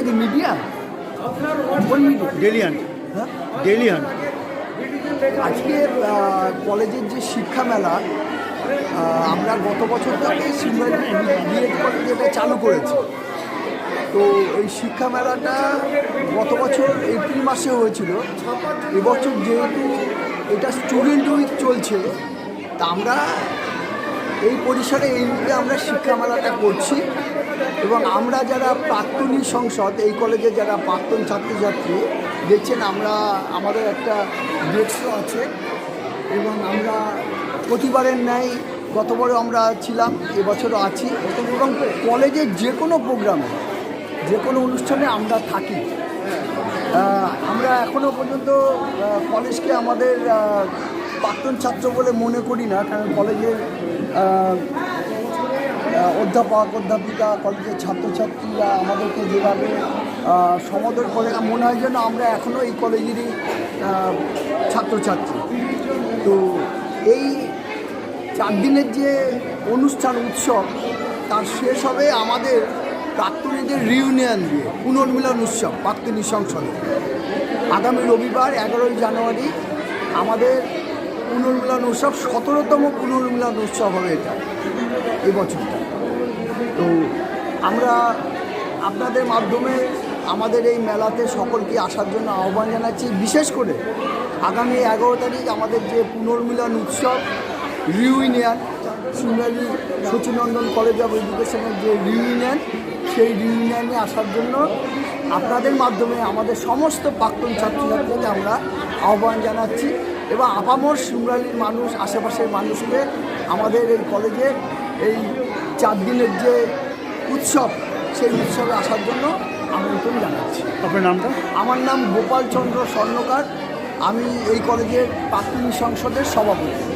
কি মিডিয়া? কোন media? Daily hunt. হ্যাঁ, ডেলি হান্ট। আজকে কলেজের যে শিক্ষা মেলা, আমরা গত বছর থেকে সিনিয়র বিএড কলেজ এটা চালু করেছি। তো এই শিক্ষা মেলাটা গত বছর এপ্রিল মাসে হয়েছিল। এবছর যেহেতু এটা স্টুডেন্ট উইক চলছে, তা আমরা এই পরিসরে এই রূপে আমরা শিক্ষা মেলাটা করছি। এবং আমরা যারা প্রাক্তনী সংসদ, এই কলেজে যারা প্রাক্তন ছাত্রছাত্রী দেখছেন, আমাদের একটা ডেস্কও আছে এবং আমরা প্রতিবারের ন্যায় গতবারও আমরা ছিলাম, এবছরও আছি। এবং কলেজের যে কোনো প্রোগ্রামে, যে কোনো অনুষ্ঠানে আমরা থাকি। আমরা এখনও পর্যন্ত কলেজকে আমাদের প্রাক্তন ছাত্র বলে মনে করি না, কারণ কলেজের অধ্যাপক অধ্যাপিকা, কলেজের ছাত্রছাত্রীরা আমাদেরকে যেভাবে সমাদর করে, মনে হয় যেন আমরা এখনও এই কলেজেরই ছাত্রছাত্রী। তো এই 4 দিনের যে অনুষ্ঠান উৎসব, তার শেষ হবে আমাদের প্রাক্তনীদের রিউনিয়ন দিয়ে, পুনর্মিলন উৎসব প্রাক্তনী সংসদে। আগামী রবিবার 11ই জানুয়ারি আমাদের পুনর্মিলন উৎসব, 17তম পুনর্মিলন উৎসব হবে এটা এবছরটা। তো আমরা আপনাদের মাধ্যমে আমাদের এই মেলাতে সকলকে আসার জন্য আহ্বান জানাচ্ছি। বিশেষ করে আগামী 11 তারিখ আমাদের যে পুনর্মিলন উৎসব, রিউনিয়ন, সিঙ্গালি সচিনন্দন কলেজ অফ এডুকেশনের যে রিউনিয়ন, সেই রিউনিয়নে আসার জন্য আপনাদের মাধ্যমে আমাদের সমস্ত প্রাক্তন ছাত্রছাত্রীদের আমরা আহ্বান জানাচ্ছি। এবং আপামর সিমরালির মানুষ, আশেপাশের মানুষকে আমাদের এই কলেজের এই 4 দিনের যে উৎসব, সেই উৎসবে আসার জন্য আমন্ত্রণ জানাচ্ছি। আপনার নামটা? আমার নাম গোপাল চন্দ্র স্বর্ণকার। আমি এই কলেজের প্রাক্তনী সংসদের সভাপতি।